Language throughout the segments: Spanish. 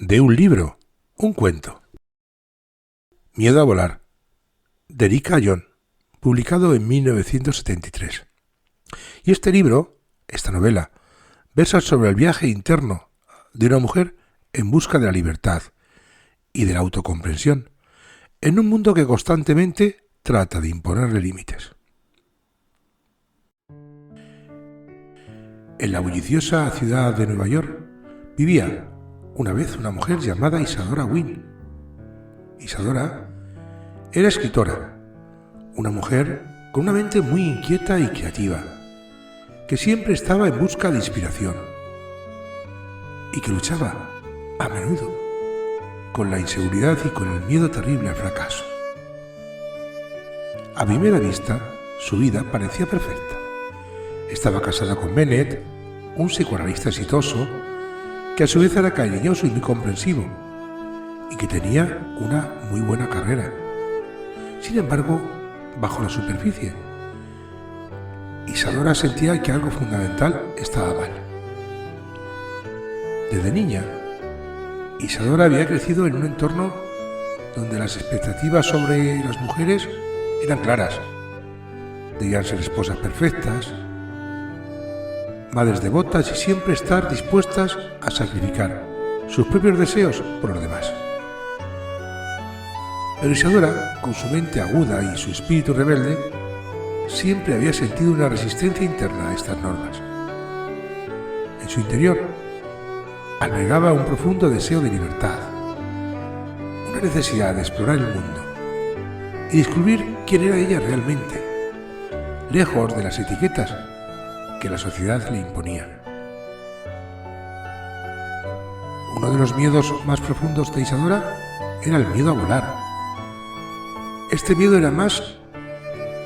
De un libro, un cuento. Miedo a volar, de Erika Ayón, publicado en 1973. Y este libro, esta novela, versa sobre el viaje interno de una mujer en busca de la libertad y de la autocomprensión, en un mundo que constantemente trata de imponerle límites. En la bulliciosa ciudad de Nueva York vivía una vez una mujer llamada Isadora Wynne. Isadora era escritora, una mujer con una mente muy inquieta y creativa, que siempre estaba en busca de inspiración y que luchaba, a menudo, con la inseguridad y con el miedo terrible al fracaso. A primera vista, su vida parecía perfecta. Estaba casada con Bennett, un psicoanalista exitoso, que a su vez era cariñoso y muy comprensivo, y que tenía una muy buena carrera. Sin embargo, bajo la superficie, Isadora sentía que algo fundamental estaba mal. Desde niña, Isadora había crecido en un entorno donde las expectativas sobre las mujeres eran claras. Debían ser esposas perfectas, madres devotas y siempre estar dispuestas a sacrificar sus propios deseos por los demás. Pero Isadora, con su mente aguda y su espíritu rebelde, siempre había sentido una resistencia interna a estas normas. En su interior albergaba un profundo deseo de libertad, una necesidad de explorar el mundo y descubrir quién era ella realmente, lejos de las etiquetas que la sociedad le imponía. Uno de los miedos más profundos de Isadora era el miedo a volar. Este miedo era más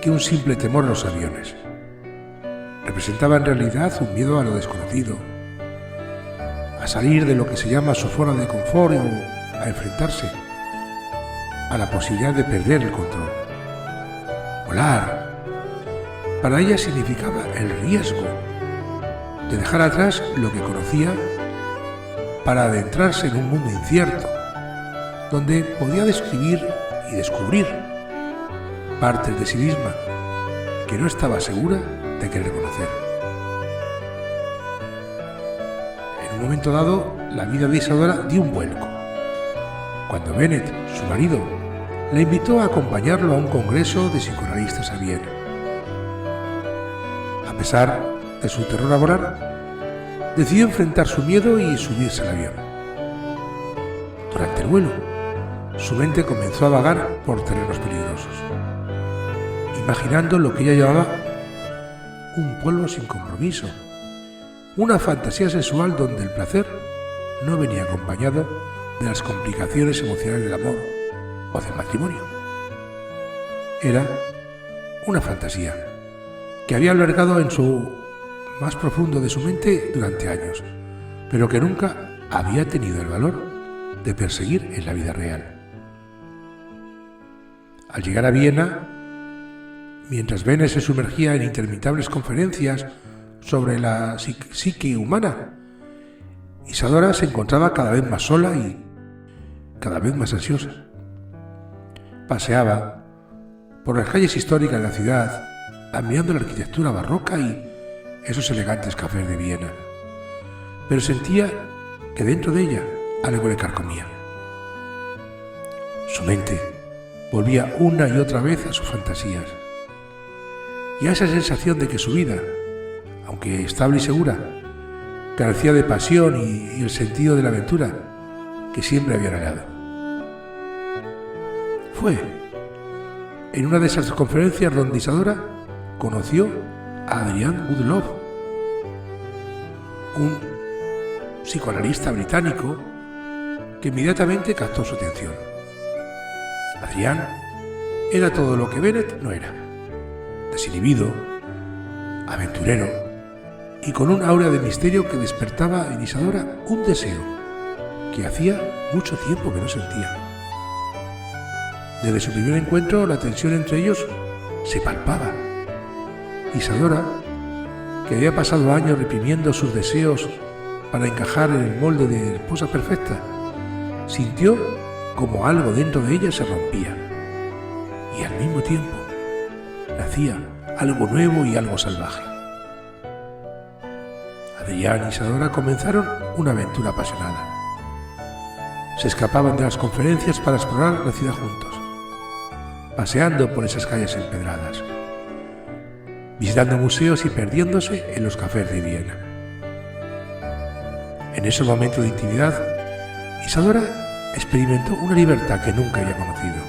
que un simple temor a los aviones. Representaba en realidad un miedo a lo desconocido, a salir de lo que se llama su zona de confort o a enfrentarse a la posibilidad de perder el control. Volar para ella significaba el riesgo de dejar atrás lo que conocía para adentrarse en un mundo incierto, donde podía describir y descubrir partes de sí misma que no estaba segura de querer conocer. En un momento dado, la vida de Isadora dio un vuelco, cuando Bennett, su marido, la invitó a acompañarlo a un congreso de psicoanalistas a Viena. A pesar de su terror a volar, decidió enfrentar su miedo y subirse al avión. Durante el vuelo, su mente comenzó a vagar por terrenos peligrosos, imaginando lo que ella llamaba un pueblo sin compromiso, una fantasía sexual donde el placer no venía acompañado de las complicaciones emocionales del amor o del matrimonio. Era una fantasía que había albergado en su más profundo de su mente durante años, pero que nunca había tenido el valor de perseguir en la vida real. Al llegar a Viena, mientras Bennett se sumergía en interminables conferencias sobre la psique humana, Isadora se encontraba cada vez más sola y cada vez más ansiosa. Paseaba por las calles históricas de la ciudad, admirando la arquitectura barroca y esos elegantes cafés de Viena, pero sentía que dentro de ella algo le carcomía. Su mente volvía una y otra vez a sus fantasías y a esa sensación de que su vida, aunque estable y segura, carecía de pasión y el sentido de la aventura que siempre había anhelado. Fue en una de esas conferencias donde Isadora conoció a Adrian Woodlove, un psicoanalista británico que inmediatamente captó su atención. Adrian era todo lo que Bennett no era: desinhibido, aventurero y con un aura de misterio que despertaba en Isadora un deseo que hacía mucho tiempo que no sentía. Desde su primer encuentro, la tensión entre ellos se palpaba. Isadora, que había pasado años reprimiendo sus deseos para encajar en el molde de esposa perfecta, sintió como algo dentro de ella se rompía y al mismo tiempo nacía algo nuevo y algo salvaje. Adrián y Isadora comenzaron una aventura apasionada. Se escapaban de las conferencias para explorar la ciudad juntos, paseando por esas calles empedradas, visitando museos y perdiéndose en los cafés de Viena. En ese momento de intimidad, Isadora experimentó una libertad que nunca había conocido.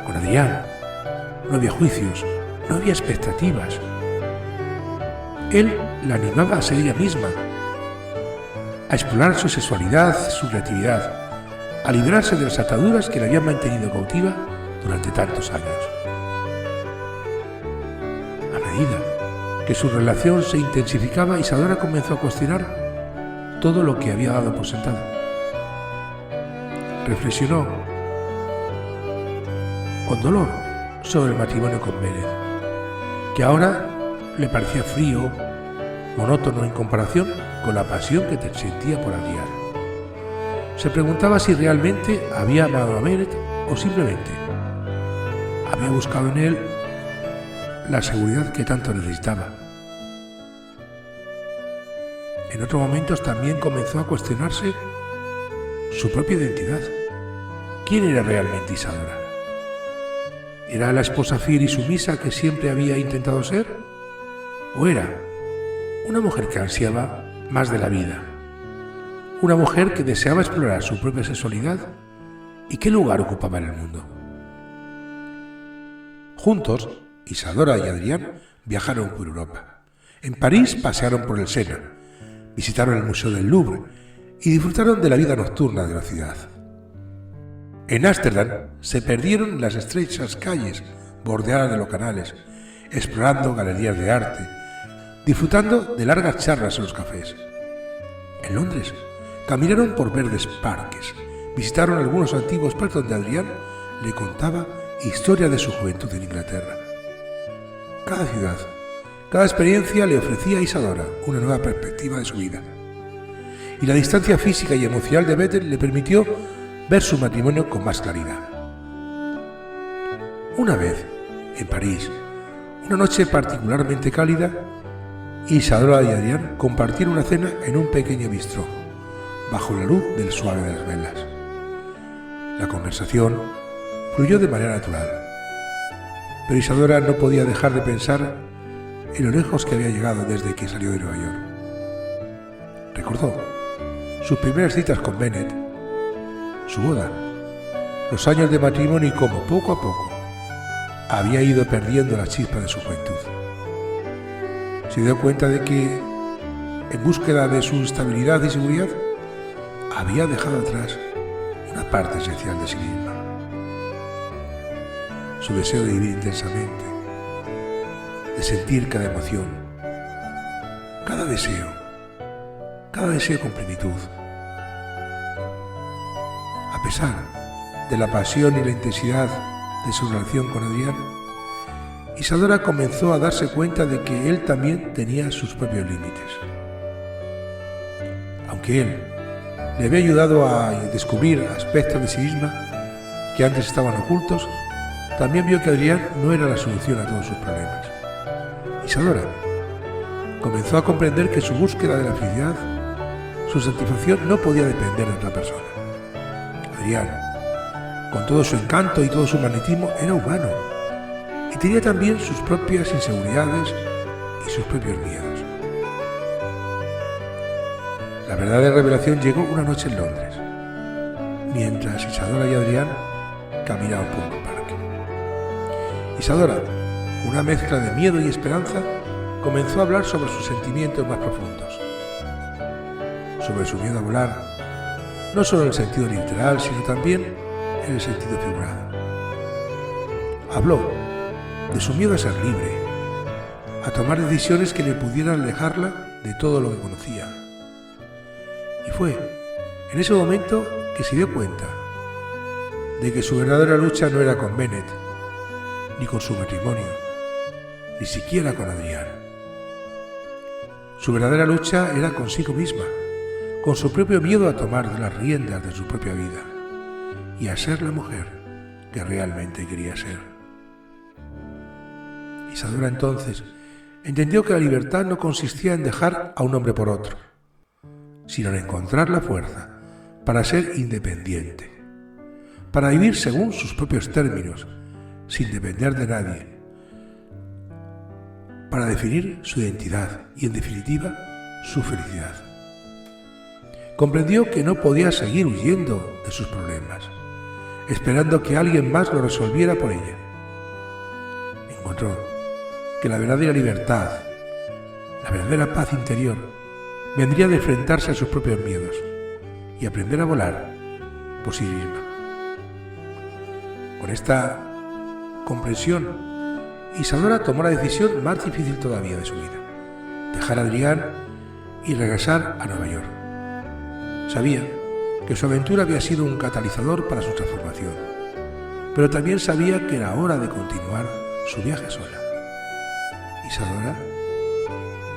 Con Adrián no había juicios, no había expectativas. Él la animaba a ser ella misma, a explorar su sexualidad, su creatividad, a librarse de las ataduras que la habían mantenido cautiva durante tantos años. A medida que su relación se intensificaba, Isadora comenzó a cuestionar todo lo que había dado por sentado. Reflexionó con dolor sobre el matrimonio con Bennett, que ahora le parecía frío, monótono en comparación con la pasión que sentía por Adrián. Se preguntaba si realmente había amado a Bennett o simplemente había buscado en él la seguridad que tanto necesitaba. En otros momentos también comenzó a cuestionarse su propia identidad. ¿Quién era realmente Isadora? ¿Era la esposa fiel y sumisa que siempre había intentado ser? ¿O era una mujer que ansiaba más de la vida? Una mujer que deseaba explorar su propia sexualidad y qué lugar ocupaba en el mundo. Juntos, Isadora y Adrián viajaron por Europa. En París pasearon por el Sena, visitaron el Museo del Louvre y disfrutaron de la vida nocturna de la ciudad. En Ámsterdam se perdieron en las estrechas calles bordeadas de los canales, explorando galerías de arte, disfrutando de largas charlas en los cafés. En Londres caminaron por verdes parques, visitaron algunos antiguos parques donde Adrián le contaba historias de su juventud en Inglaterra. Cada ciudad, cada experiencia le ofrecía a Isadora una nueva perspectiva de su vida. Y la distancia física y emocional de Bennett le permitió ver su matrimonio con más claridad. Una vez, en París, una noche particularmente cálida, Isadora y Adrián compartieron una cena en un pequeño bistró, bajo la luz del suave de las velas. La conversación fluyó de manera natural, pero Isadora no podía dejar de pensar en lo lejos que había llegado desde que salió de Nueva York. Recordó sus primeras citas con Bennett, su boda, los años de matrimonio y cómo poco a poco había ido perdiendo la chispa de su juventud. Se dio cuenta de que, en búsqueda de su estabilidad y seguridad, había dejado atrás una parte esencial de sí misma. Su deseo de vivir intensamente, de sentir cada emoción, cada deseo con plenitud. A pesar de la pasión y la intensidad de su relación con Adrián, Isadora comenzó a darse cuenta de que él también tenía sus propios límites. Aunque él le había ayudado a descubrir aspectos de sí misma que antes estaban ocultos, también vio que Adrián no era la solución a todos sus problemas. Isadora comenzó a comprender que su búsqueda de la felicidad, su satisfacción, no podía depender de otra persona. Adrián, con todo su encanto y todo su magnetismo, era humano y tenía también sus propias inseguridades y sus propios miedos. La verdadera revelación llegó una noche en Londres, mientras Isadora y Adrián caminaban por un parque. Isadora, una mezcla de miedo y esperanza, comenzó a hablar sobre sus sentimientos más profundos, sobre su miedo a volar, no solo en el sentido literal, sino también en el sentido figurado. Habló de su miedo a ser libre, a tomar decisiones que le pudieran alejarla de todo lo que conocía. Y fue en ese momento que se dio cuenta de que su verdadera lucha no era con Bennett, ni con su matrimonio, ni siquiera con Adrián. Su verdadera lucha era consigo misma, con su propio miedo a tomar las riendas de su propia vida y a ser la mujer que realmente quería ser. Isadora entonces entendió que la libertad no consistía en dejar a un hombre por otro, sino en encontrar la fuerza para ser independiente, para vivir según sus propios términos, sin depender de nadie, para definir su identidad y, en definitiva, su felicidad. Comprendió que no podía seguir huyendo de sus problemas, esperando que alguien más lo resolviera por ella. Encontró que la verdadera libertad, la verdadera paz interior, vendría de enfrentarse a sus propios miedos y aprender a volar por sí misma. Con esta comprensión, Isadora tomó la decisión más difícil todavía de su vida: dejar a Adrián y regresar a Nueva York. Sabía que su aventura había sido un catalizador para su transformación, pero también sabía que era hora de continuar su viaje sola. Isadora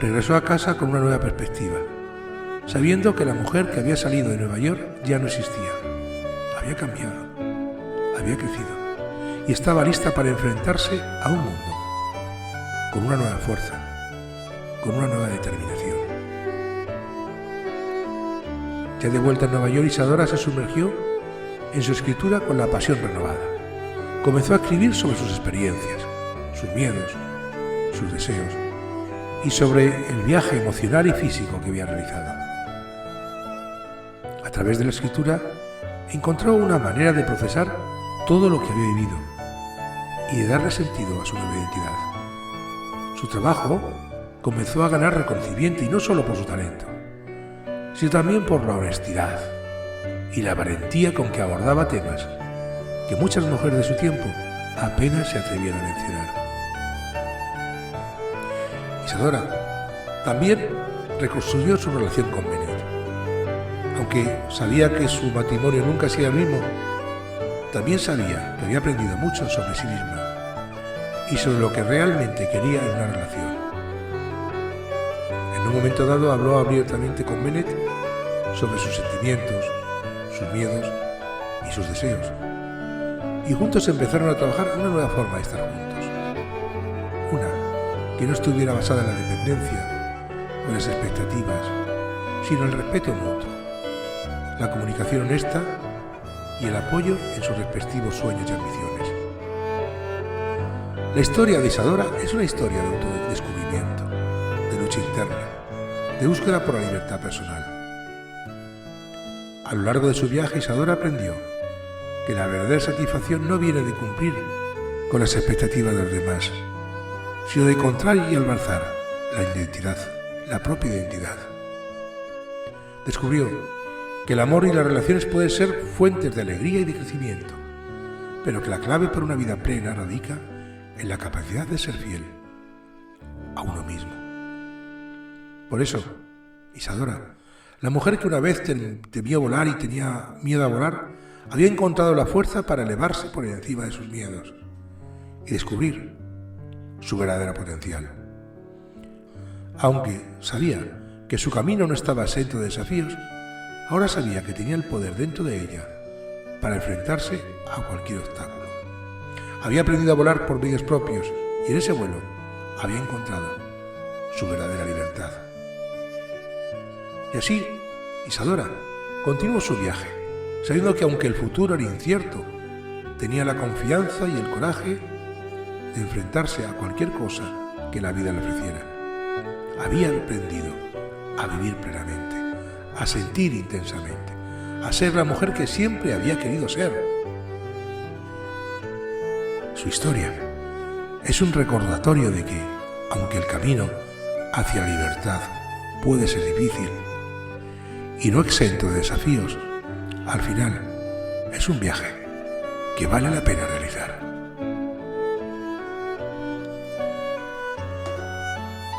regresó a casa con una nueva perspectiva, sabiendo que la mujer que había salido de Nueva York ya no existía. Había cambiado, había crecido y estaba lista para enfrentarse a un mundo con una nueva fuerza, con una nueva determinación. Ya de vuelta en Nueva York, Isadora se sumergió en su escritura con la pasión renovada. Comenzó a escribir sobre sus experiencias, sus miedos, sus deseos y sobre el viaje emocional y físico que había realizado. A través de la escritura encontró una manera de procesar todo lo que había vivido y de darle sentido a su nueva identidad. Su trabajo comenzó a ganar reconocimiento, y no solo por su talento, sino también por la honestidad y la valentía con que abordaba temas que muchas mujeres de su tiempo apenas se atrevían a mencionar. Isadora también reconstruyó su relación con Bennett. Aunque sabía que su matrimonio nunca sería el mismo, también sabía que había aprendido mucho sobre sí misma y sobre lo que realmente quería en una relación. En un momento dado habló abiertamente con Bennett sobre sus sentimientos, sus miedos y sus deseos, y juntos empezaron a trabajar una nueva forma de estar juntos, una que no estuviera basada en la dependencia o en las expectativas, sino en el respeto mutuo, la comunicación honesta y el apoyo en sus respectivos sueños y ambiciones. La historia de Isadora es una historia de autodescubrimiento, de lucha interna, de búsqueda por la libertad personal. A lo largo de su viaje, Isadora aprendió que la verdadera satisfacción no viene de cumplir con las expectativas de los demás, sino de encontrar y alcanzar la identidad, la propia identidad. Descubrió que el amor y las relaciones pueden ser fuentes de alegría y de crecimiento, pero que la clave para una vida plena radica en la capacidad de ser fiel a uno mismo. Por eso, Isadora, la mujer que una vez temió volar y tenía miedo a volar, había encontrado la fuerza para elevarse por encima de sus miedos y descubrir su verdadero potencial. Aunque sabía que su camino no estaba exento de desafíos, ahora sabía que tenía el poder dentro de ella para enfrentarse a cualquier obstáculo. Había aprendido a volar por medios propios y en ese vuelo había encontrado su verdadera libertad. Y así, Isadora continuó su viaje, sabiendo que aunque el futuro era incierto, tenía la confianza y el coraje de enfrentarse a cualquier cosa que la vida le ofreciera. Había aprendido a vivir plenamente, a sentir intensamente, a ser la mujer que siempre había querido ser. Su historia es un recordatorio de que, aunque el camino hacia la libertad puede ser difícil y no exento de desafíos, al final es un viaje que vale la pena realizar.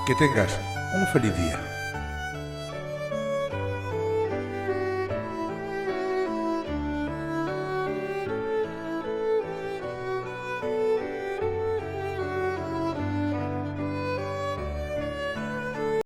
Que tengas un feliz día.